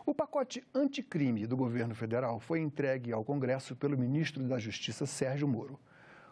O pacote anticrime do governo federal foi entregue ao Congresso pelo ministro da Justiça, Sérgio Moro.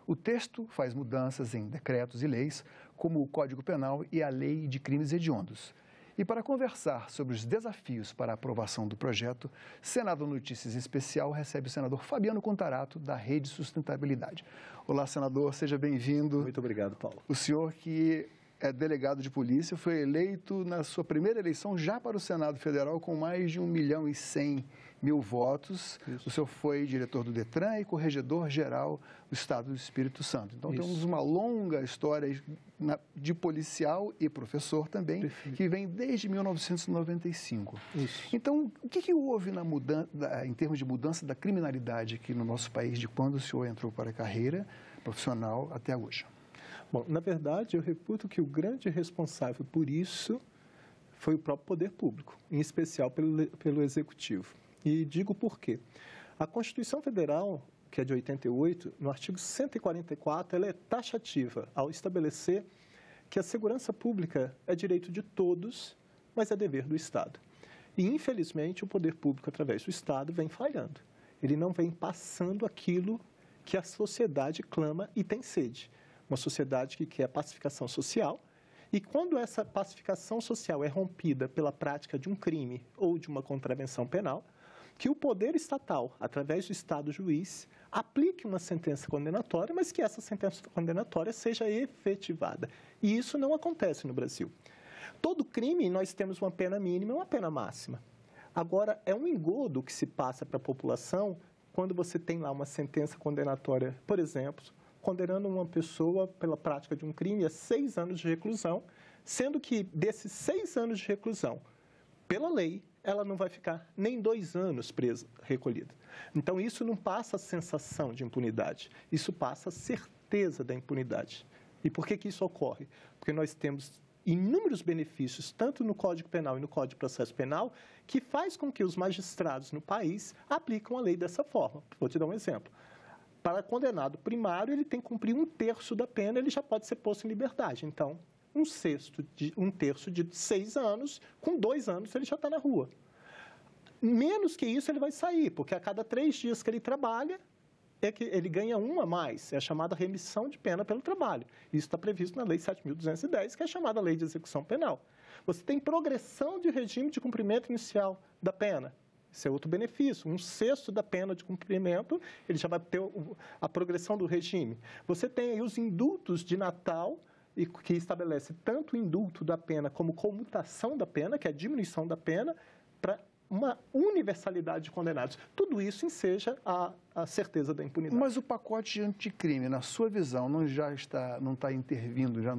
O texto faz mudanças em decretos e leis, como o Código Penal e a Lei de Crimes Hediondos. E para conversar sobre os desafios para a aprovação do projeto, Senado Notícias Especial recebe o senador Fabiano Contarato, da Rede Sustentabilidade. Olá, senador, seja bem-vindo. Muito obrigado, Paulo. O senhor que é delegado de polícia, foi eleito na sua primeira eleição já para o Senado Federal com mais de 1.100.000 votos. Isso. O senhor foi diretor do Detran e corregedor-geral do Estado do Espírito Santo. Então, temos uma longa história de policial e professor também, Perfeito. Que vem desde 1995. Isso. Então, o que houve em termos de mudança da criminalidade aqui no nosso país, de quando o senhor entrou para a carreira profissional até hoje? Bom, na verdade, eu reputo que o grande responsável por isso foi o próprio poder público, em especial pelo Executivo. E digo por quê. A Constituição Federal, que é de 88, no artigo 144, ela é taxativa ao estabelecer que a segurança pública é direito de todos, mas é dever do Estado. E, infelizmente, o poder público, através do Estado, vem falhando. Ele não vem passando aquilo que a sociedade clama e tem sede. Uma sociedade que quer pacificação social, e quando essa pacificação social é rompida pela prática de um crime ou de uma contravenção penal, que o poder estatal, através do Estado juiz, aplique uma sentença condenatória, mas que essa sentença condenatória seja efetivada. E isso não acontece no Brasil. Todo crime nós temos uma pena mínima e uma pena máxima. Agora, é um engodo que se passa para a população quando você tem lá uma sentença condenatória, por exemplo, condenando uma pessoa pela prática de um crime a 6 anos de reclusão, sendo que desses 6 anos de reclusão, pela lei, ela não vai ficar nem 2 anos presa, recolhida. Então, isso não passa a sensação de impunidade, isso passa a certeza da impunidade. E por que isso ocorre? Porque nós temos inúmeros benefícios, tanto no Código Penal e no Código de Processo Penal, que faz com que os magistrados no país aplicam a lei dessa forma. Vou te dar um exemplo. Para condenado primário, ele tem que cumprir 1/3 da pena, ele já pode ser posto em liberdade. Então, 1/3 de 6 anos, com 2 anos ele já está na rua. Menos que isso ele vai sair, porque a cada 3 dias que ele trabalha, é que ele ganha 1 a mais, é a chamada remissão de pena pelo trabalho. Isso está previsto na Lei 7.210, que é a chamada Lei de Execução Penal. Você tem progressão de regime de cumprimento inicial da pena. Esse é outro benefício. 1/6 da pena de cumprimento, ele já vai ter a progressão do regime. Você tem aí os indultos de Natal, que estabelece tanto o indulto da pena como comutação da pena, que é a diminuição da pena, para uma universalidade de condenados. Tudo isso enseja a certeza da impunidade. Mas o pacote anticrime, na sua visão, não está intervindo, já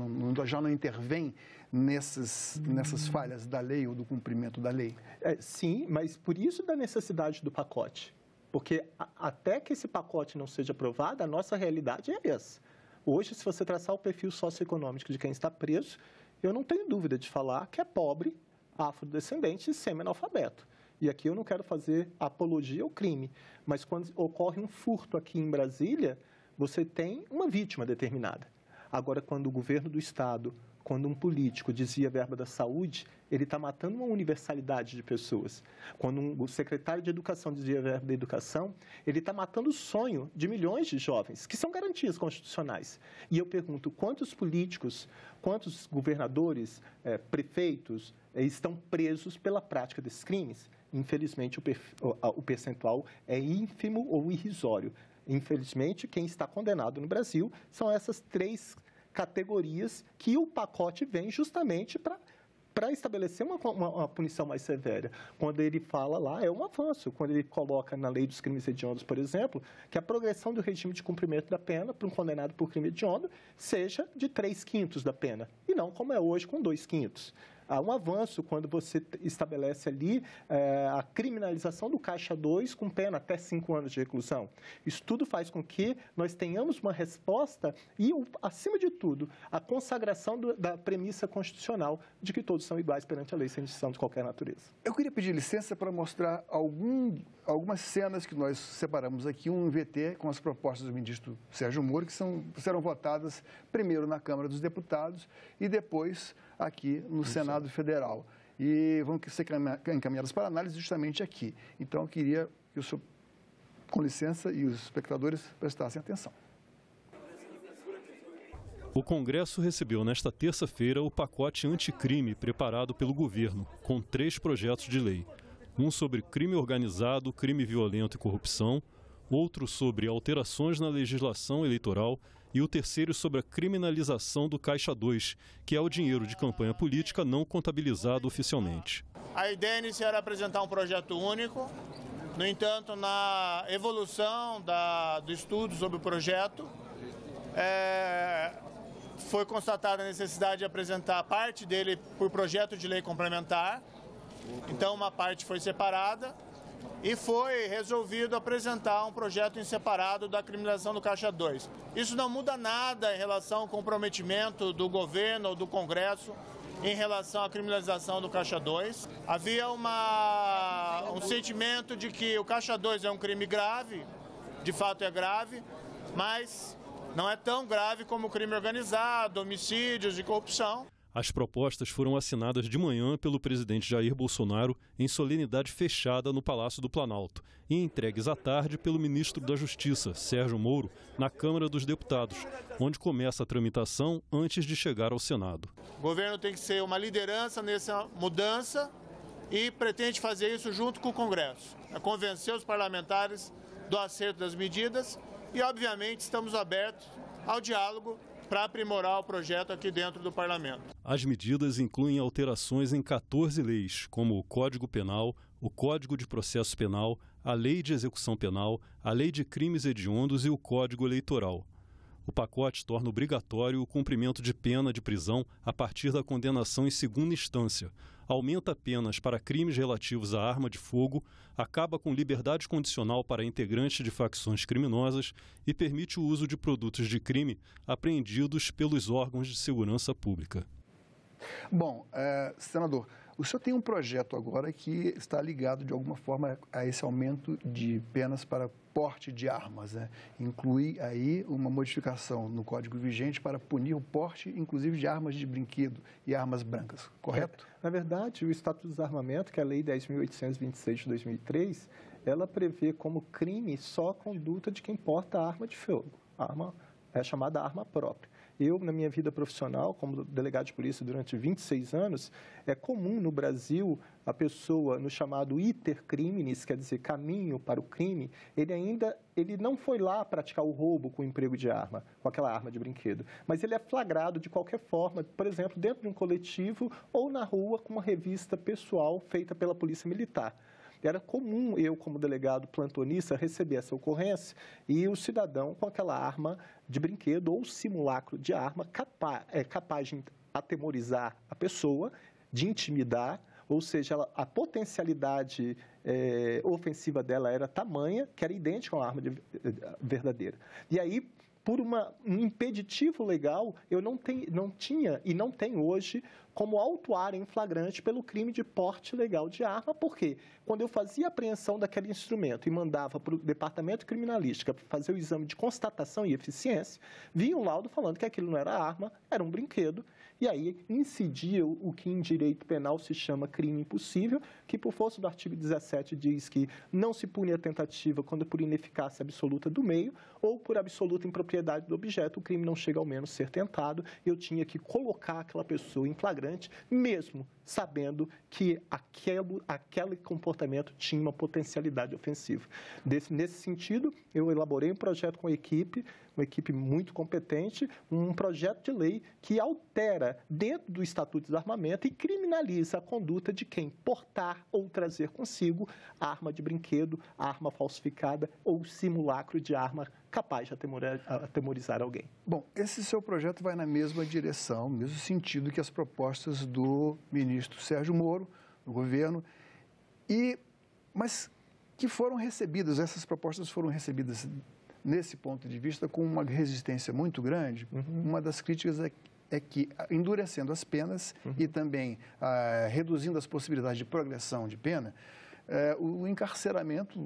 não intervém nessas falhas da lei ou do cumprimento da lei? Sim, mas por isso da necessidade do pacote. Porque até que esse pacote não seja aprovado, a nossa realidade é essa. Hoje, se você traçar o perfil socioeconômico de quem está preso, eu não tenho dúvida de falar que é pobre, afrodescendente e semi-analfabeto. E aqui eu não quero fazer apologia ao crime, mas quando ocorre um furto aqui em Brasília, você tem uma vítima determinada. Agora, quando o governo do Estado, quando um político desvia a verba da saúde, ele está matando uma universalidade de pessoas. Quando o secretário de Educação desvia a verba da educação, ele está matando o sonho de milhões de jovens, que são garantias constitucionais. E eu pergunto, quantos políticos, quantos governadores, prefeitos estão presos pela prática desses crimes? Infelizmente, o percentual é ínfimo ou irrisório. Infelizmente, quem está condenado no Brasil são essas 3 categorias que o pacote vem justamente para estabelecer uma punição mais severa. Quando ele fala lá, é um avanço. Quando ele coloca na lei dos crimes hediondos, por exemplo, que a progressão do regime de cumprimento da pena para um condenado por crime hediondo seja de 3/5 da pena, e não como é hoje com 2/5. Há um avanço quando você estabelece ali a criminalização do caixa 2 com pena até 5 anos de reclusão. Isso tudo faz com que nós tenhamos uma resposta e, acima de tudo, a consagração da premissa constitucional de que todos são iguais perante a lei sem distinção de qualquer natureza. Eu queria pedir licença para mostrar algumas cenas que nós separamos aqui, um VT com as propostas do ministro Sérgio Moro, que serão votadas primeiro na Câmara dos Deputados e depois aqui no Senado Federal. e vão ser encaminhadas para análise justamente aqui. Então, eu queria que o senhor, com licença, e os espectadores prestassem atenção. O Congresso recebeu nesta terça-feira o pacote anticrime preparado pelo governo, com 3 projetos de lei. Um sobre crime organizado, crime violento e corrupção, outro sobre alterações na legislação eleitoral e o terceiro sobre a criminalização do Caixa 2, que é o dinheiro de campanha política não contabilizado oficialmente. A ideia inicial era apresentar um projeto único. No entanto, na evolução do estudo sobre o projeto, foi constatada a necessidade de apresentar parte dele por projeto de lei complementar. Então, uma parte foi separada e foi resolvido apresentar um projeto em separado da criminalização do Caixa 2. Isso não muda nada em relação ao comprometimento do governo ou do Congresso em relação à criminalização do Caixa 2. Havia um sentimento de que o Caixa 2 é um crime grave, de fato é grave, mas não é tão grave como o crime organizado, homicídios e corrupção. As propostas foram assinadas de manhã pelo presidente Jair Bolsonaro em solenidade fechada no Palácio do Planalto e entregues à tarde pelo ministro da Justiça, Sérgio Moro, na Câmara dos Deputados, onde começa a tramitação antes de chegar ao Senado. O governo tem que ser uma liderança nessa mudança e pretende fazer isso junto com o Congresso. Convencer os parlamentares do acerto das medidas e, obviamente, estamos abertos ao diálogo para aprimorar o projeto aqui dentro do Parlamento. As medidas incluem alterações em 14 leis, como o Código Penal, o Código de Processo Penal, a Lei de Execução Penal, a Lei de Crimes Hediondos e o Código Eleitoral. O pacote torna obrigatório o cumprimento de pena de prisão a partir da condenação em segunda instância, aumenta penas para crimes relativos à arma de fogo, acaba com liberdade condicional para integrantes de facções criminosas e permite o uso de produtos de crime apreendidos pelos órgãos de segurança pública. Bom, senador, o senhor tem um projeto agora que está ligado de alguma forma a esse aumento de penas para porte de armas, né? Inclui aí uma modificação no Código vigente para punir o porte, inclusive, de armas de brinquedo e armas brancas, correto? Na verdade, o Estatuto do Desarmamento, que é a Lei 10.826 de 2003, ela prevê como crime só a conduta de quem porta arma de fogo. A arma é chamada arma própria. Eu, na minha vida profissional, como delegado de polícia durante 26 anos, é comum no Brasil a pessoa, no chamado iter criminis, quer dizer, caminho para o crime, ele não foi lá praticar o roubo com o emprego de arma, com aquela arma de brinquedo, mas ele é flagrado de qualquer forma, por exemplo, dentro de um coletivo ou na rua com uma revista pessoal feita pela Polícia Militar. Era comum eu, como delegado plantonista, receber essa ocorrência e o cidadão com aquela arma de brinquedo ou simulacro de arma capaz de atemorizar a pessoa, de intimidar, ou seja, a potencialidade ofensiva dela era tamanha que era idêntica a uma arma verdadeira. E aí, por um impeditivo legal, eu não tinha e não tenho hoje como autuar em flagrante pelo crime de porte ilegal de arma. Por quê? Quando eu fazia a apreensão daquele instrumento e mandava para o departamento criminalística para fazer o exame de constatação e eficiência, vinha um laudo falando que aquilo não era arma, era um brinquedo, e aí incidia o que em direito penal se chama crime impossível, que por força do artigo 17 diz que não se pune a tentativa quando por ineficácia absoluta do meio ou por absoluta impropriedade do objeto, o crime não chega ao menos ser tentado, e eu tinha que colocar aquela pessoa em flagrante, mesmo sabendo que aquele comportamento tinha uma potencialidade ofensiva. Nesse sentido, eu elaborei um projeto com a uma equipe muito competente, um projeto de lei que altera dentro do Estatuto de Desarmamento e criminaliza a conduta de quem portar ou trazer consigo arma de brinquedo, arma falsificada ou simulacro de arma capaz de atemorizar alguém. Bom, esse seu projeto vai na mesma direção, no mesmo sentido que as propostas do ministro Sérgio Moro, do governo, mas que foram recebidas, essas propostas foram recebidas nesse ponto de vista com uma resistência muito grande. Uma das críticas é que, endurecendo as penas e também reduzindo as possibilidades de progressão de pena, o encarceramento,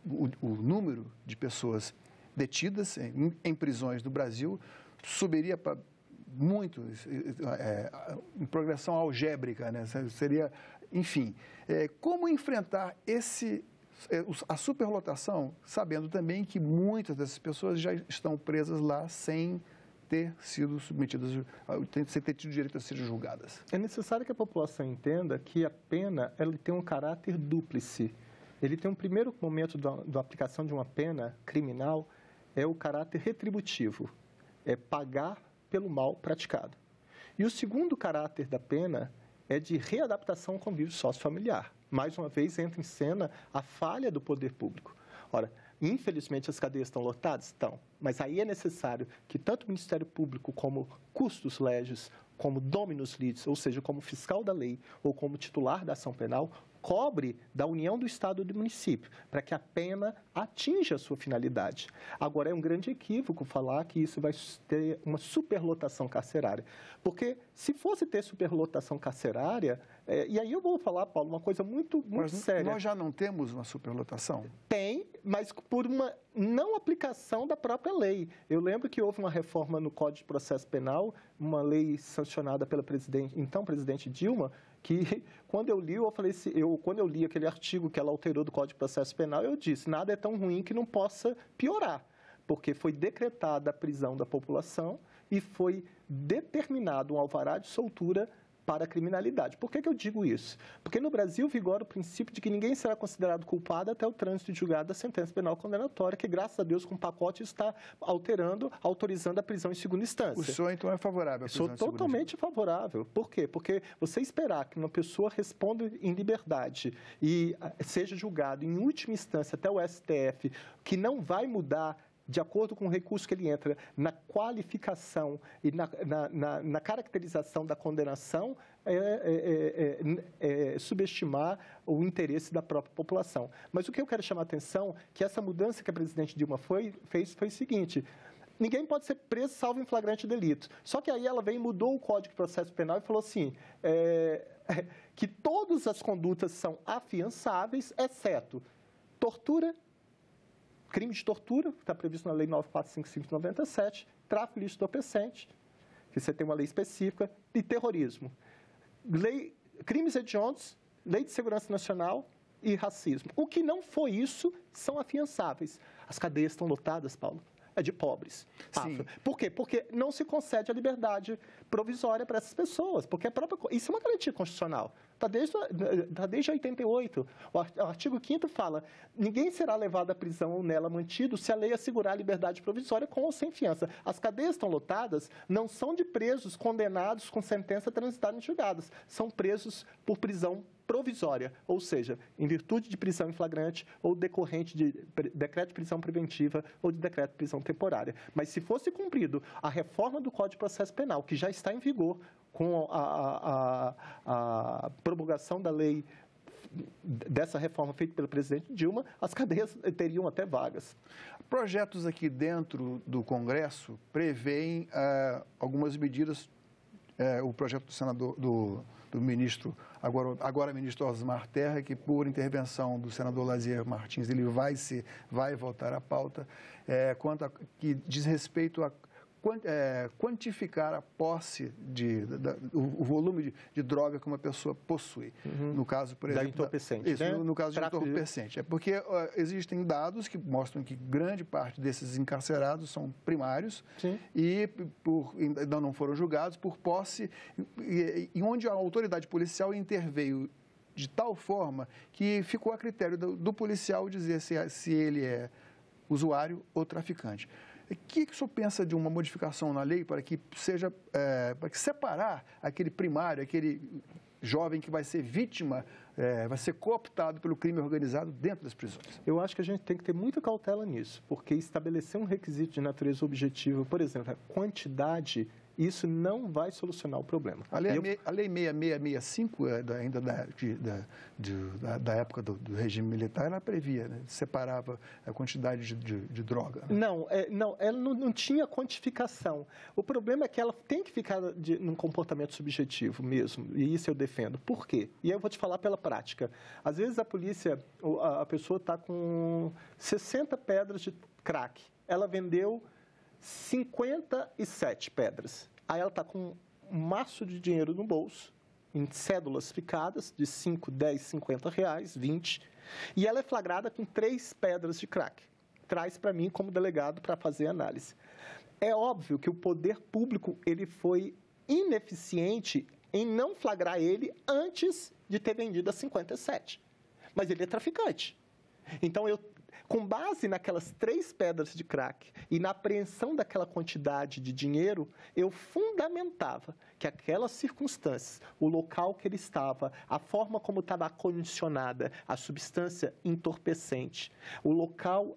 o número de pessoas detidas em prisões do Brasil subiria muito em progressão algébrica, né? Seria, enfim, como enfrentar a superlotação, sabendo também que muitas dessas pessoas já estão presas lá sem ter sido submetidas, sem ter tido direito a serem julgadas. É necessário que a população entenda que a pena ela tem um caráter dúplice. Ele tem um primeiro momento da aplicação de uma pena criminal, é o caráter retributivo, é pagar pelo mal praticado. E o segundo caráter da pena é de readaptação ao convívio sociofamiliar. Mais uma vez entra em cena a falha do poder público. Ora, infelizmente as cadeias estão lotadas? Estão. Mas aí é necessário que tanto o Ministério Público como custos legis, como dominus litis, ou seja, como fiscal da lei ou como titular da ação penal, cobre da união do Estado e do município, para que a pena atinja a sua finalidade. Agora, é um grande equívoco falar que isso vai ter uma superlotação carcerária, porque se fosse ter superlotação carcerária, e aí eu vou falar, Paulo, uma coisa muito séria. Nós já não temos uma superlotação? Tem, mas por uma não aplicação da própria lei. Eu lembro que houve uma reforma no Código de Processo Penal, uma lei sancionada pela então presidente Dilma, que quando eu li, quando eu li aquele artigo que ela alterou do Código de Processo Penal, eu disse, nada é tão ruim que não possa piorar, porque foi decretada a prisão da população e foi determinado um alvará de soltura para a criminalidade. Por que eu digo isso? Porque no Brasil vigora o princípio de que ninguém será considerado culpado até o trânsito de julgado da sentença penal condenatória, que graças a Deus com o pacote está autorizando a prisão em segunda instância. O senhor então é favorável à prisão em segunda instância? Sou totalmente favorável. Por quê? Porque você esperar que uma pessoa responda em liberdade e seja julgado em última instância até o STF, que não vai mudar de acordo com o recurso que ele entra na qualificação e na caracterização da condenação, subestimar o interesse da própria população. Mas o que eu quero chamar a atenção é que essa mudança que a presidente Dilma fez foi o seguinte: ninguém pode ser preso salvo em flagrante delito. Só que aí ela veio e mudou o Código de Processo Penal e falou assim, que todas as condutas são afiançáveis, exceto tortura, crime de tortura, que está previsto na Lei 9.455/97, tráfico ilícito entorpecente, que você tem uma lei específica, e terrorismo. Crimes hediondos, Lei de Segurança Nacional e racismo. O que não foi isso são afiançáveis. As cadeias estão lotadas, Paulo, é de pobres. Sim. Por quê? Porque não se concede a liberdade provisória para essas pessoas, porque isso é uma garantia constitucional. Está desde 88. O artigo 5º fala, ninguém será levado à prisão ou nela mantido se a lei assegurar a liberdade provisória com ou sem fiança. As cadeias estão lotadas, não são de presos condenados com sentença transitada em julgadas, são presos por prisão provisória, ou seja, em virtude de prisão em flagrante ou decorrente de decreto de prisão preventiva ou de decreto de prisão temporária. Mas se fosse cumprido a reforma do Código de Processo Penal, que já está em vigor com a promulgação da lei dessa reforma feita pelo presidente Dilma, as cadeias teriam até vagas. Projetos aqui dentro do Congresso prevêem algumas medidas, o projeto do senador, do ministro, agora ministro Osmar Terra, que por intervenção do senador Lazier Martins, ele vai votar a pauta, que diz respeito a quantificar a posse, o volume de droga que uma pessoa possui. Uhum. No caso, por exemplo... Da entorpecente, isso, né? no caso de entorpecente. É porque existem dados que mostram que grande parte desses encarcerados são primários. Sim. E ainda não foram julgados por posse, e onde a autoridade policial interveio de tal forma que ficou a critério do policial dizer se ele é usuário ou traficante. O que o senhor pensa de uma modificação na lei para que para que separar aquele primário, aquele jovem que vai ser vítima, vai ser cooptado pelo crime organizado dentro das prisões? Eu acho que a gente tem que ter muita cautela nisso, porque estabelecer um requisito de natureza objetiva, por exemplo, a quantidade, isso não vai solucionar o problema. A lei 6665, ainda da época do regime militar, ela previa, né? Separava a quantidade de droga. Né? Não, ela não tinha quantificação. O problema é que ela tem que ficar num comportamento subjetivo mesmo, e isso eu defendo. Por quê? E aí eu vou te falar pela prática. Às vezes a polícia, a pessoa está com 60 pedras de crack, ela vendeu 57 pedras. Aí ela está com um maço de dinheiro no bolso, em cédulas picadas de 5, 10, 50 reais, 20, e ela é flagrada com 3 pedras de crack. Traz para mim como delegado para fazer análise. É óbvio que o poder público ele foi ineficiente em não flagrar ele antes de ter vendido a 57. Mas ele é traficante. Então, com base naquelas 3 pedras de crack e na apreensão daquela quantidade de dinheiro, eu fundamentava que aquelas circunstâncias, o local que ele estava, a forma como estava acondicionada a substância entorpecente, o local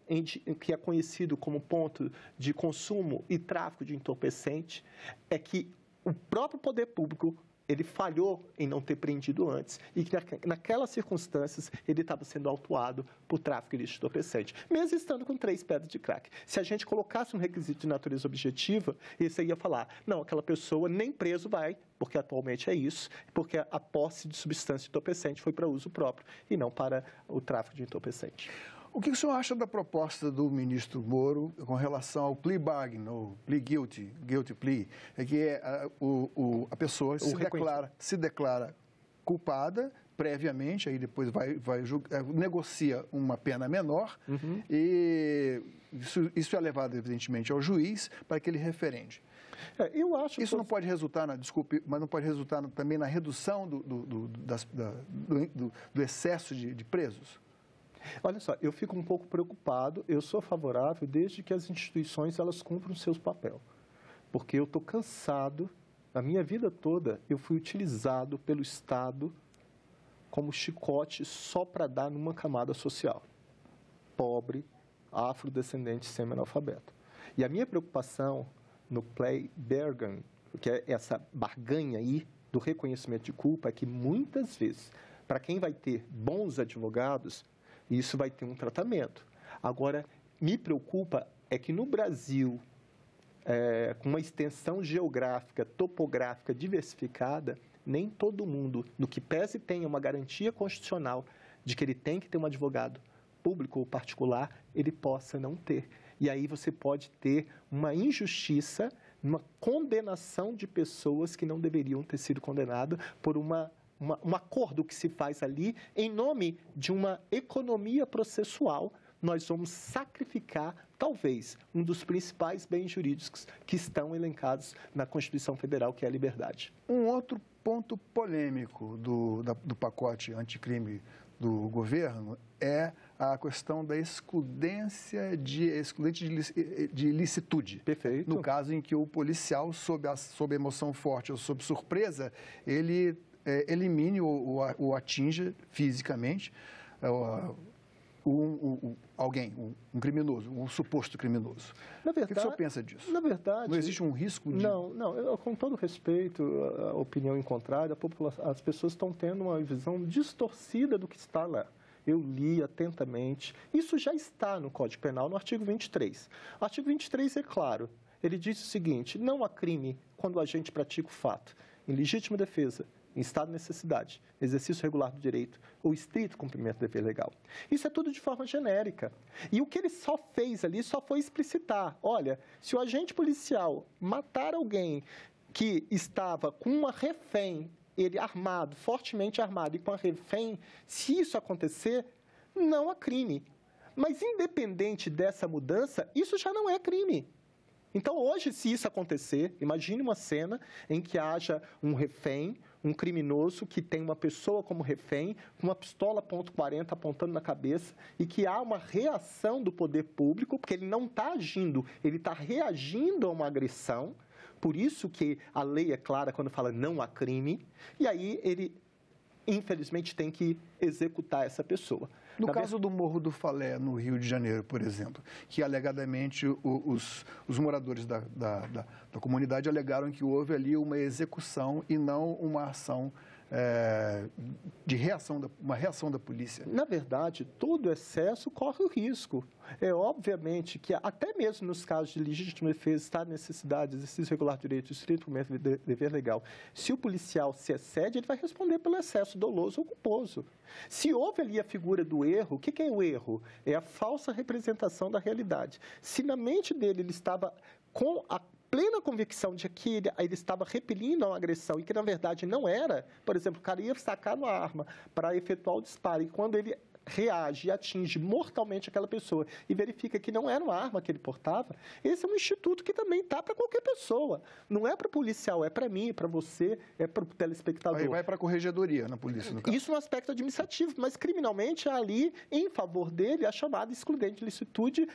que é conhecido como ponto de consumo e tráfico de entorpecente, é que o próprio poder público ele falhou em não ter prendido antes e que naquelas circunstâncias ele estava sendo autuado por tráfico ilícito de entorpecente, mesmo estando com 3 pedras de crack. Se a gente colocasse um requisito de natureza objetiva, isso ia falar, não, aquela pessoa nem preso vai, porque atualmente é isso, porque a posse de substância entorpecente foi para uso próprio e não para o tráfico de entorpecente. O que o senhor acha da proposta do ministro Moro com relação ao plea bargain, ou plea guilty plea, que a pessoa se declara culpada previamente, aí depois negocia uma pena menor e isso é levado, evidentemente, ao juiz para que ele referende. Eu acho isso não pode resultar, mas não pode resultar também na redução do excesso de presos? Olha só, eu fico um pouco preocupado, eu sou favorável desde que as instituições elas cumpram o seu papel. Porque eu estou cansado, a minha vida toda eu fui utilizado pelo Estado como chicote só para dar numa camada social. Pobre, afrodescendente, semi-analfabeto. E a minha preocupação no plea bargain, que é essa barganha aí do reconhecimento de culpa, é que muitas vezes, para quem vai ter bons advogados, isso vai ter um tratamento. Agora, me preocupa é que no Brasil, com uma extensão geográfica, topográfica diversificada, nem todo mundo, no que pese tenha uma garantia constitucional de que ele tem que ter um advogado público ou particular, ele possa não ter. E aí você pode ter uma injustiça, uma condenação de pessoas que não deveriam ter sido condenadas por um acordo que se faz ali em nome de uma economia processual. Nós vamos sacrificar, talvez, um dos principais bens jurídicos que estão elencados na Constituição Federal, que é a liberdade. Um outro ponto polêmico do pacote anticrime do governo é a questão da excludente de ilicitude. Perfeito. No caso em que o policial, sob emoção forte ou sob surpresa, ele elimine ou atinja fisicamente alguém, um criminoso, um suposto criminoso. Na verdade, o que o senhor pensa disso? Na verdade... Não existe um risco de... Não, com todo respeito à opinião em contrário, as pessoas estão tendo uma visão distorcida do que está lá. Eu li atentamente. Isso já está no Código Penal, no artigo 23. O artigo 23 é claro. Ele diz o seguinte, não há crime quando o agente pratica o fato em legítima defesa, em estado de necessidade, exercício regular do direito ou estrito cumprimento do dever legal. Isso é tudo de forma genérica. E o que ele só fez ali só foi explicitar. Olha, se o agente policial matar alguém que estava com uma refém, ele armado, fortemente armado e com a refém, se isso acontecer, não há crime. Mas independente dessa mudança, isso já não é crime. Então, hoje, se isso acontecer, imagine uma cena em que haja um refém, um criminoso que tem uma pessoa como refém, com uma pistola .40 apontando na cabeça e que há uma reação do poder público, porque ele não está agindo, ele está reagindo a uma agressão. Por isso que a lei é clara quando fala não há crime, e aí ele, infelizmente, tem que executar essa pessoa. No caso do Morro do Falé, no Rio de Janeiro, por exemplo, que alegadamente os moradores da comunidade alegaram que houve ali uma execução e não uma ação uma reação da polícia. Na verdade, todo excesso corre o risco. É obviamente que até mesmo nos casos de legítima defesa, estado de necessidade, exercício regular de direito, estrito cumprimento do dever legal, se o policial se excede, ele vai responder pelo excesso doloso ou culposo. Se houve ali a figura do erro, o que é o erro? É a falsa representação da realidade. Se na mente dele ele estava com a plena convicção de que ele estava repelindo uma agressão e que, na verdade, não era, por exemplo, o cara ia sacar uma arma para efetuar o disparo e quando ele reage e atinge mortalmente aquela pessoa e verifica que não era uma arma que ele portava, esse é um instituto que também está para qualquer pessoa. Não é para o policial, é para mim, é para você, é para o telespectador. Aí vai para a corregedoria na polícia, no caso. Isso no aspecto administrativo, mas criminalmente há ali, em favor dele, a chamada excludente de licitude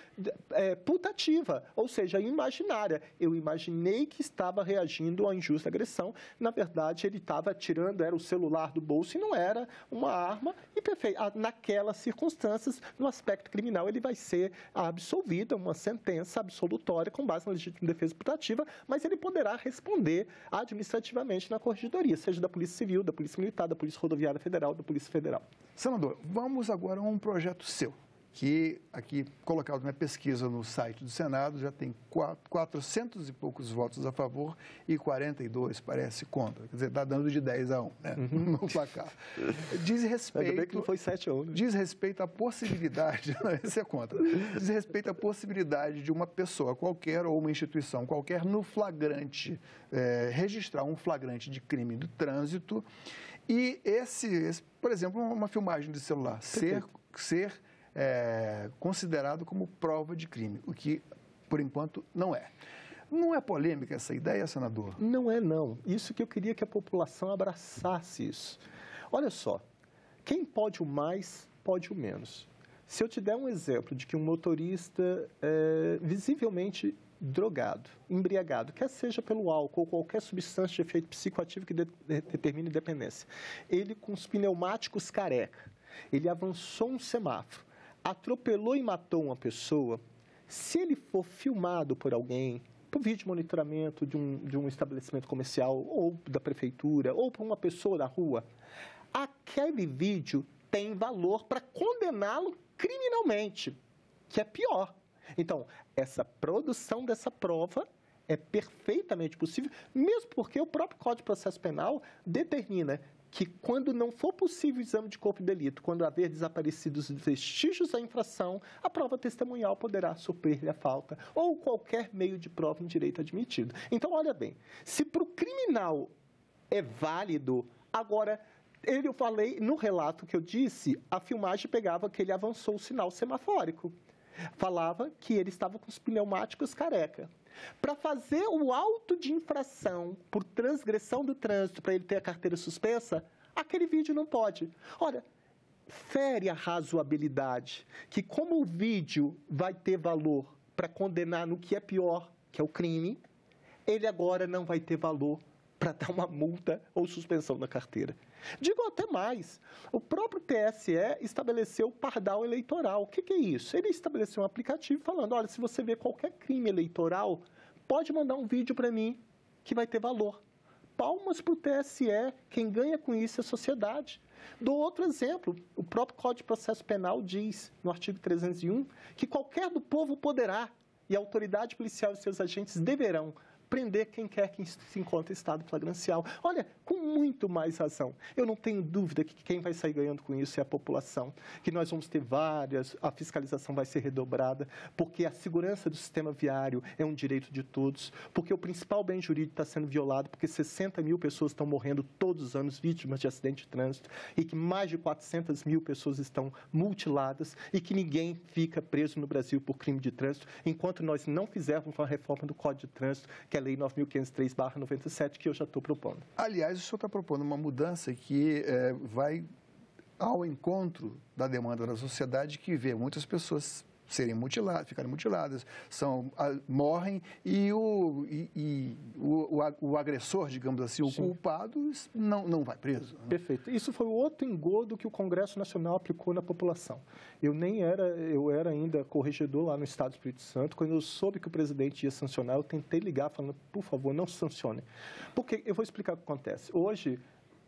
putativa, ou seja, imaginária. Eu imaginei que estava reagindo a injusta agressão, na verdade ele estava tirando, era o celular do bolso e não era uma arma, e perfeito, naquelas circunstâncias, no aspecto criminal, ele vai ser absolvido, uma sentença absolutória com base na legítima defesa putativa, mas ele poderá responder administrativamente na corregedoria, seja da Polícia Civil, da Polícia Militar, da Polícia Rodoviária Federal, da Polícia Federal. Senador, vamos agora a um projeto seu, que aqui colocado na pesquisa no site do Senado já tem 400 e poucos votos a favor e 42, parece, contra. Quer dizer, está dando de 10 a 1, né? No placar. Diz respeito... Ainda bem que não foi 7 a 1, né? Diz respeito à possibilidade... Esse é contra. Diz respeito à possibilidade de uma pessoa qualquer ou uma instituição qualquer no flagrante, registrar um flagrante de crime do trânsito e por exemplo, uma filmagem de celular ser considerado como prova de crime, o que, por enquanto, não é. Não é polêmica essa ideia, senador? Não é, não. Isso que eu queria que a população abraçasse isso. Olha só, quem pode o mais, pode o menos. Se eu te der um exemplo de que um motorista visivelmente drogado, embriagado, quer seja pelo álcool ou qualquer substância de efeito psicoativo que determine dependência, ele com os pneumáticos careca, ele avançou um semáforo, atropelou e matou uma pessoa, se ele for filmado por alguém, por vídeo monitoramento de um estabelecimento comercial, ou da prefeitura, ou por uma pessoa da rua, aquele vídeo tem valor para condená-lo criminalmente, que é pior. Então, essa produção dessa prova é perfeitamente possível, mesmo porque o próprio Código de Processo Penal determina que quando não for possível o exame de corpo de delito, quando haver desaparecidos vestígios da infração, a prova testemunhal poderá suprir a falta ou qualquer meio de prova em direito admitido. Então, olha bem, se para o criminal é válido, agora, eu falei, no relato que eu disse, a filmagem pegava que ele avançou o sinal semafórico. Falava que ele estava com os pneumáticos careca. Para fazer o auto de infração por transgressão do trânsito, para ele ter a carteira suspensa, aquele vídeo não pode. Olha, fere a razoabilidade que como o vídeo vai ter valor para condenar no que é pior, que é o crime, ele agora não vai ter valor para dar uma multa ou suspensão da carteira. Digo até mais, o próprio TSE estabeleceu o pardal eleitoral. O que é isso? Ele estabeleceu um aplicativo falando, olha, se você vê qualquer crime eleitoral, pode mandar um vídeo para mim que vai ter valor. Palmas para o TSE, quem ganha com isso é a sociedade. Dou outro exemplo, o próprio Código de Processo Penal diz, no artigo 301, que qualquer do povo poderá, e a autoridade policial e seus agentes deverão, prender quem quer que se encontre em estado flagrancial. Olha, com muito mais razão. Eu não tenho dúvida que quem vai sair ganhando com isso é a população, que nós vamos ter várias, a fiscalização vai ser redobrada, porque a segurança do sistema viário é um direito de todos, porque o principal bem jurídico está sendo violado, porque 60 mil pessoas estão morrendo todos os anos vítimas de acidente de trânsito e que mais de 400 mil pessoas estão mutiladas e que ninguém fica preso no Brasil por crime de trânsito, enquanto nós não fizermos uma reforma do Código de Trânsito, que é a Lei 9.503/97, que eu já estou propondo. Aliás, o senhor está propondo uma mudança que vai ao encontro da demanda da sociedade, que vê muitas pessoas serem mutiladas, ficarem mutiladas, morrem e o agressor, digamos assim, o culpado, não vai preso. Né? Perfeito. Isso foi outro engodo que o Congresso Nacional aplicou na população. Eu era ainda corregedor lá no Estado do Espírito Santo. Quando eu soube que o presidente ia sancionar, eu tentei ligar falando, por favor, não sancione. Porque eu vou explicar o que acontece. Hoje,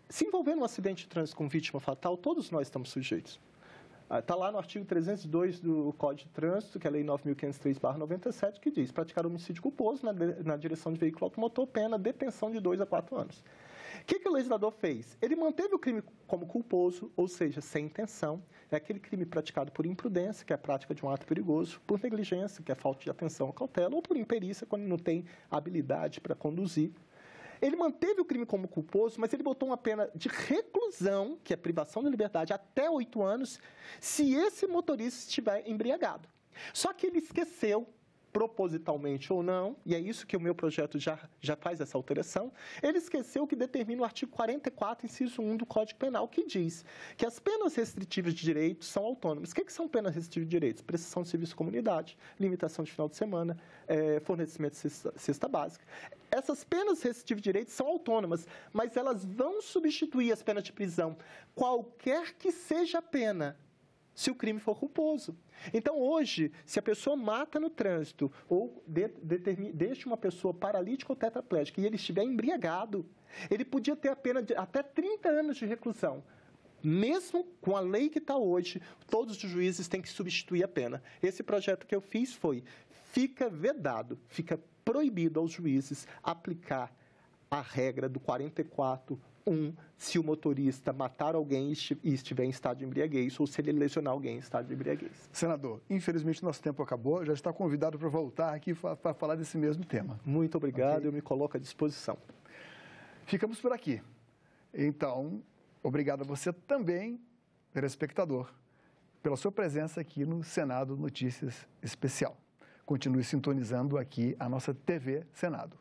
se envolver num acidente de trânsito com vítima fatal, todos nós estamos sujeitos. Está lá no artigo 302 do Código de Trânsito, que é a Lei 9.503/97, que diz praticar homicídio culposo na direção de veículo automotor, pena detenção de 2 a 4 anos. O que o legislador fez? Ele manteve o crime como culposo, ou seja, sem intenção. É aquele crime praticado por imprudência, que é a prática de um ato perigoso, por negligência, que é falta de atenção ou cautela, ou por imperícia, quando não tem habilidade para conduzir. Ele manteve o crime como culposo, mas ele botou uma pena de reclusão, que é privação de liberdade, até 8 anos, se esse motorista estiver embriagado. Só que ele esqueceu, propositalmente ou não, e é isso que o meu projeto já faz essa alteração, ele esqueceu que determina o artigo 44, inciso 1 do Código Penal, que diz que as penas restritivas de direitos são autônomas. O que são penas restritivas de direitos? Prestação de serviço à comunidade, limitação de final de semana, fornecimento de cesta básica. Essas penas restritivas de direitos são autônomas, mas elas vão substituir as penas de prisão, qualquer que seja a pena, se o crime for culposo. Então, hoje, se a pessoa mata no trânsito ou deixa uma pessoa paralítica ou tetraplégica e ele estiver embriagado, ele podia ter a pena de até 30 anos de reclusão. Mesmo com a lei que está hoje, todos os juízes têm que substituir a pena. Esse projeto que eu fiz fica vedado, fica proibido aos juízes aplicar a regra do 44. Se o motorista matar alguém e estiver em estado de embriaguez, ou se ele lesionar alguém em estado de embriaguez. Senador, infelizmente nosso tempo acabou, já está convidado para voltar aqui para falar desse mesmo tema. Muito obrigado, okay? Eu me coloco à disposição. Ficamos por aqui. Então, obrigado a você também, telespectador, pela sua presença aqui no Senado Notícias Especial. Continue sintonizando aqui a nossa TV Senado.